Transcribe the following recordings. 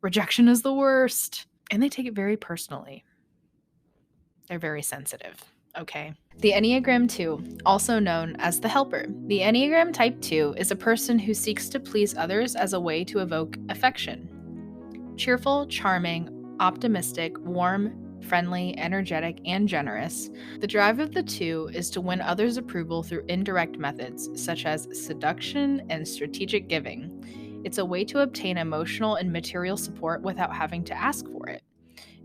Rejection is the worst. And they take it very personally. They're very sensitive. Okay. The Enneagram 2, also known as the helper. The Enneagram Type 2 is a person who seeks to please others as a way to evoke affection. Cheerful, charming, optimistic, warm, friendly, energetic, and generous, the drive of the 2 is to win others' approval through indirect methods such as seduction and strategic giving. It's a way to obtain emotional and material support without having to ask for it.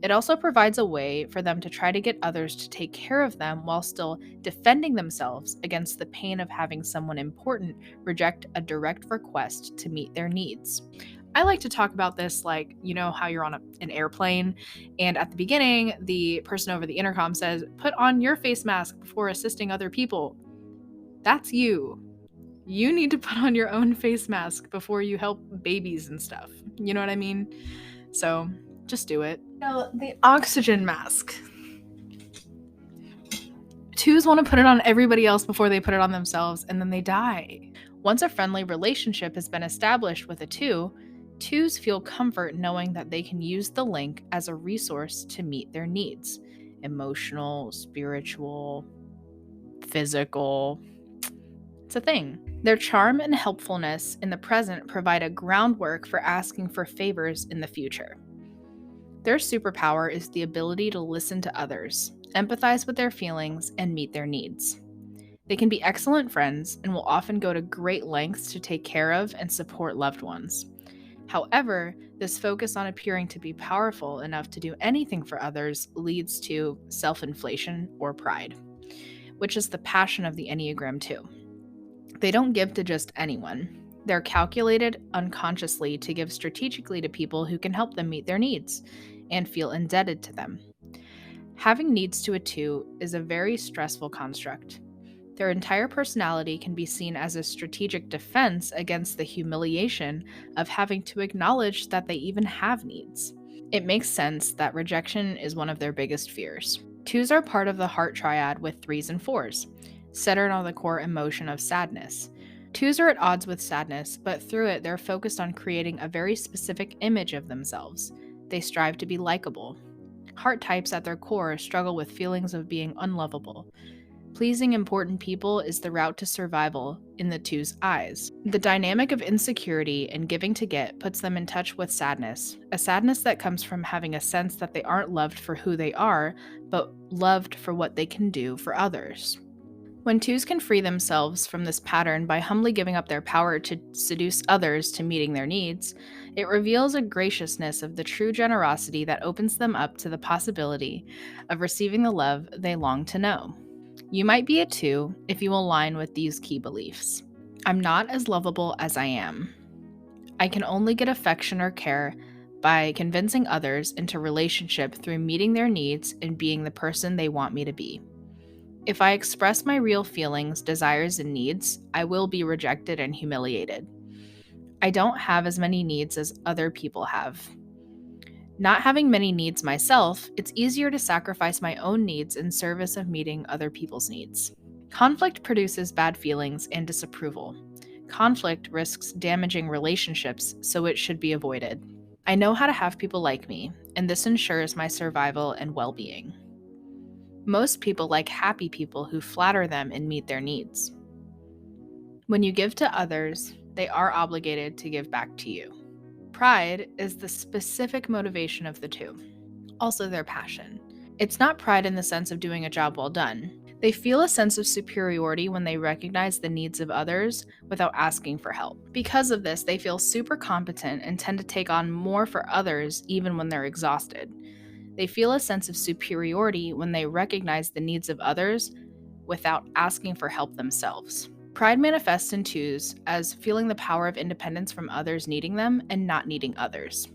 It also provides a way for them to try to get others to take care of them while still defending themselves against the pain of having someone important reject a direct request to meet their needs. I like to talk about this like, you know, how you're on an airplane, and at the beginning, the person over the intercom says, "Put on your face mask before assisting other people." That's you. You need to put on your own face mask before you help babies and stuff. You know what I mean? So just do it. The oxygen mask. 2s want to put it on everybody else before they put it on themselves, and then they die. Once a friendly relationship has been established with a 2, 2s feel comfort knowing that they can use the link as a resource to meet their needs. Emotional, spiritual, physical. It's a thing. Their charm and helpfulness in the present provide a groundwork for asking for favors in the future. Their superpower is the ability to listen to others, empathize with their feelings, and meet their needs. They can be excellent friends and will often go to great lengths to take care of and support loved ones. However, this focus on appearing to be powerful enough to do anything for others leads to self-inflation or pride, which is the passion of the Enneagram 2. They don't give to just anyone. They're calculated unconsciously to give strategically to people who can help them meet their needs and feel indebted to them. Having needs to a 2 is a very stressful construct. Their entire personality can be seen as a strategic defense against the humiliation of having to acknowledge that they even have needs. It makes sense that rejection is one of their biggest fears. 2s are part of the heart triad with 3s and 4s, centered on the core emotion of sadness. 2s are at odds with sadness, but through it, they're focused on creating a very specific image of themselves. They strive to be likable. Heart types at their core struggle with feelings of being unlovable. Pleasing important people is the route to survival in the 2's eyes. The dynamic of insecurity and giving to get puts them in touch with sadness, a sadness that comes from having a sense that they aren't loved for who they are, but loved for what they can do for others. When 2s can free themselves from this pattern by humbly giving up their power to seduce others to meeting their needs, it reveals a graciousness of the true generosity that opens them up to the possibility of receiving the love they long to know. You might be a 2 if you align with these key beliefs. I'm not as lovable as I am. I can only get affection or care by convincing others into relationship through meeting their needs and being the person they want me to be. If I express my real feelings, desires, and needs, I will be rejected and humiliated. I don't have as many needs as other people have. Not having many needs myself, it's easier to sacrifice my own needs in service of meeting other people's needs. Conflict produces bad feelings and disapproval. Conflict risks damaging relationships, so it should be avoided. I know how to have people like me, and this ensures my survival and well-being. Most people like happy people who flatter them and meet their needs. When you give to others, they are obligated to give back to you. Pride is the specific motivation of the 2, also their passion. It's not pride in the sense of doing a job well done. They feel a sense of superiority when they recognize the needs of others without asking for help. Because of this, they feel super competent and tend to take on more for others even when they're exhausted. They feel a sense of superiority when they recognize the needs of others without asking for help themselves. Pride manifests in 2s as feeling the power of independence from others needing them and not needing others.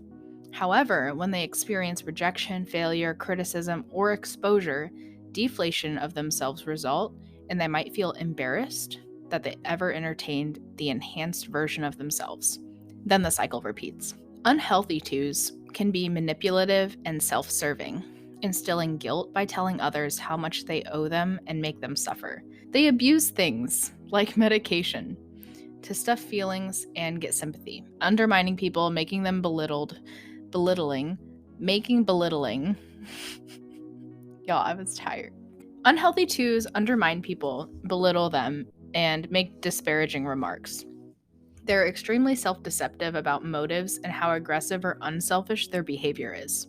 However, when they experience rejection, failure, criticism, or exposure, deflation of themselves result, and they might feel embarrassed that they ever entertained the enhanced version of themselves. Then the cycle repeats. Unhealthy 2s can be manipulative and self-serving, instilling guilt by telling others how much they owe them and make them suffer. They abuse things, like medication, to stuff feelings and get sympathy, undermining people, making them belittled, belittling, making belittling. Y'all, I was tired. Unhealthy twos undermine people, belittle them, and make disparaging remarks. They're extremely self-deceptive about motives and how aggressive or unselfish their behavior is.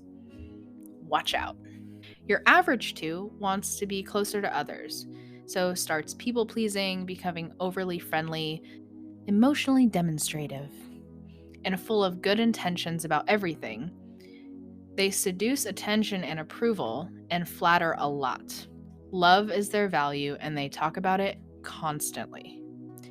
Watch out. Your average two wants to be closer to others, so starts people-pleasing, becoming overly friendly, emotionally demonstrative, and full of good intentions about everything. They seduce attention and approval and flatter a lot. Love is their value, and they talk about it constantly.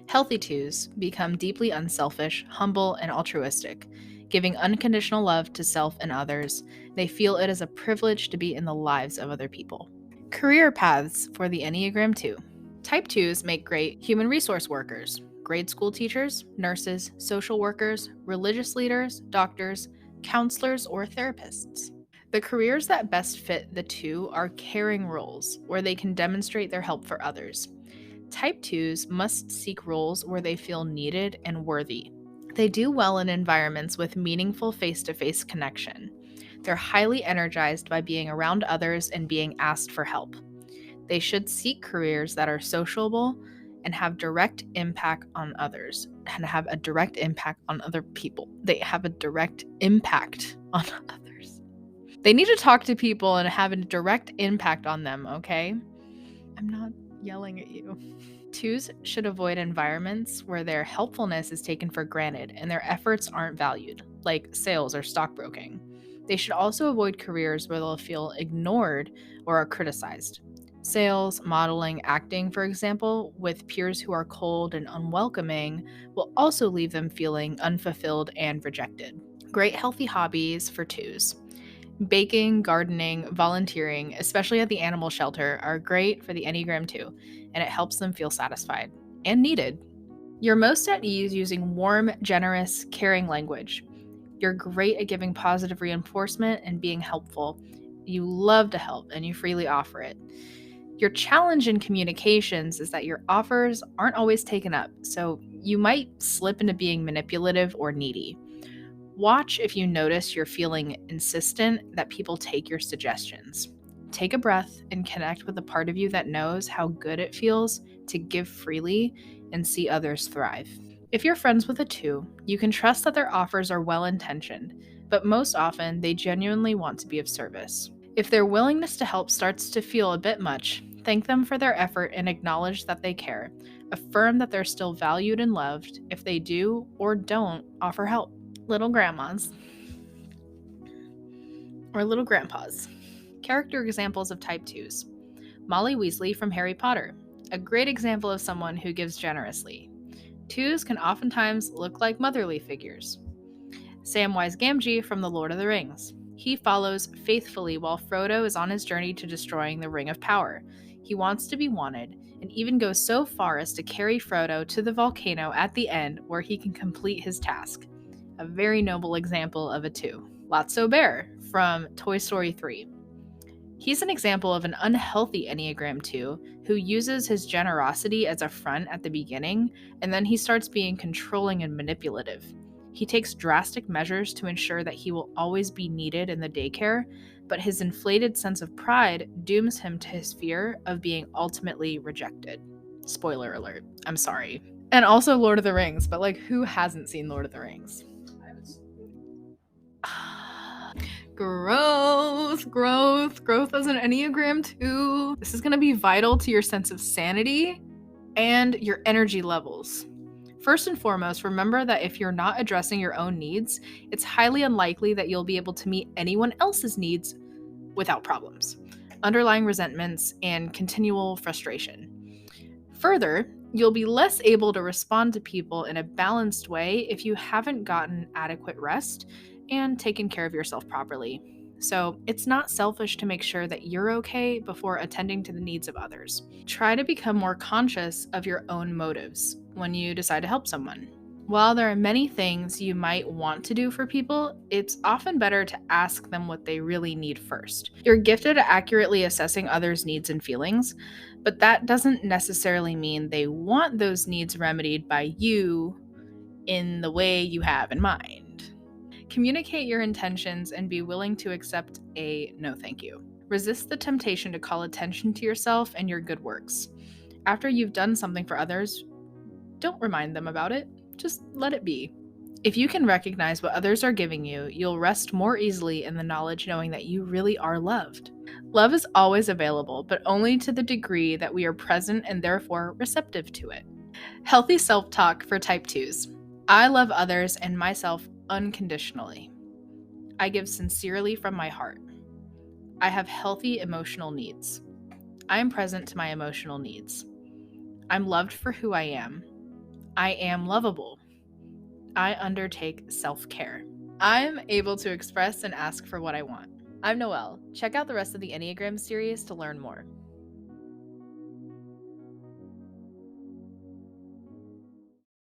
Healthy twos become deeply unselfish, humble, and altruistic, giving unconditional love to self and others. They feel it is a privilege to be in the lives of other people. Career paths for the Enneagram 2. Type 2s make great human resource workers, grade school teachers, nurses, social workers, religious leaders, doctors, counselors, or therapists. The careers that best fit the two are caring roles, where they can demonstrate their help for others. Type 2s must seek roles where they feel needed and worthy. They do well in environments with meaningful face-to-face connection. They're highly energized by being around others and being asked for help. They should seek careers that are sociable and have direct impact on others and have a direct impact on other people. They have a direct impact on others. They need to talk to people and have a direct impact on them, okay? I'm not yelling at you. Twos should avoid environments where their helpfulness is taken for granted and their efforts aren't valued, like sales or stockbroking. They should also avoid careers where they'll feel ignored or are criticized. Sales, modeling, acting, for example, with peers who are cold and unwelcoming, will also leave them feeling unfulfilled and rejected. Great healthy hobbies for twos. Baking, gardening, volunteering, especially at the animal shelter, are great for the Enneagram 2, and it helps them feel satisfied and needed. You're most at ease using warm, generous, caring language. You're great at giving positive reinforcement and being helpful. You love to help and you freely offer it. Your challenge in communications is that your offers aren't always taken up, so you might slip into being manipulative or needy. Watch if you notice you're feeling insistent that people take your suggestions. Take a breath and connect with a part of you that knows how good it feels to give freely and see others thrive. If you're friends with a 2, you can trust that their offers are well-intentioned, but most often they genuinely want to be of service. If their willingness to help starts to feel a bit much, thank them for their effort and acknowledge that they care. Affirm that they're still valued and loved if they do or don't offer help. Little grandmas or little grandpas. Character examples of type 2s. Molly Weasley from Harry Potter, a great example of someone who gives generously. 2s can oftentimes look like motherly figures. Samwise Gamgee from The Lord of the Rings. He follows faithfully while Frodo is on his journey to destroying the Ring of Power. He wants to be wanted, and even goes so far as to carry Frodo to the volcano at the end where he can complete his task. A very noble example of a 2. Lotso Bear from Toy Story 3. He's an example of an unhealthy Enneagram 2 who uses his generosity as a front at the beginning, and then he starts being controlling and manipulative. He takes drastic measures to ensure that he will always be needed in the daycare, but his inflated sense of pride dooms him to his fear of being ultimately rejected. Spoiler alert. I'm sorry. And also Lord of the Rings, but like, who hasn't seen Lord of the Rings? Growth as an Enneagram 2. This is going to be vital to your sense of sanity and your energy levels. First and foremost, remember that if you're not addressing your own needs, it's highly unlikely that you'll be able to meet anyone else's needs without problems, underlying resentments, and continual frustration. Further, you'll be less able to respond to people in a balanced way if you haven't gotten adequate rest and taken care of yourself properly. So it's not selfish to make sure that you're okay before attending to the needs of others. Try to become more conscious of your own motives when you decide to help someone. While there are many things you might want to do for people, it's often better to ask them what they really need first. You're gifted at accurately assessing others' needs and feelings, but that doesn't necessarily mean they want those needs remedied by you in the way you have in mind. Communicate your intentions and be willing to accept a no thank you. Resist the temptation to call attention to yourself and your good works. After you've done something for others, don't remind them about it. Just let it be. If you can recognize what others are giving you, you'll rest more easily in the knowledge knowing that you really are loved. Love is always available, but only to the degree that we are present and therefore receptive to it. Healthy self-talk for Type 2s. I love others and myself unconditionally. I give sincerely from my heart. I have healthy emotional needs. I am present to my emotional needs. I'm loved for who I am. I am lovable. I undertake self-care. I'm able to express and ask for what I want. I'm Noelle. Check out the rest of the Enneagram series to learn more.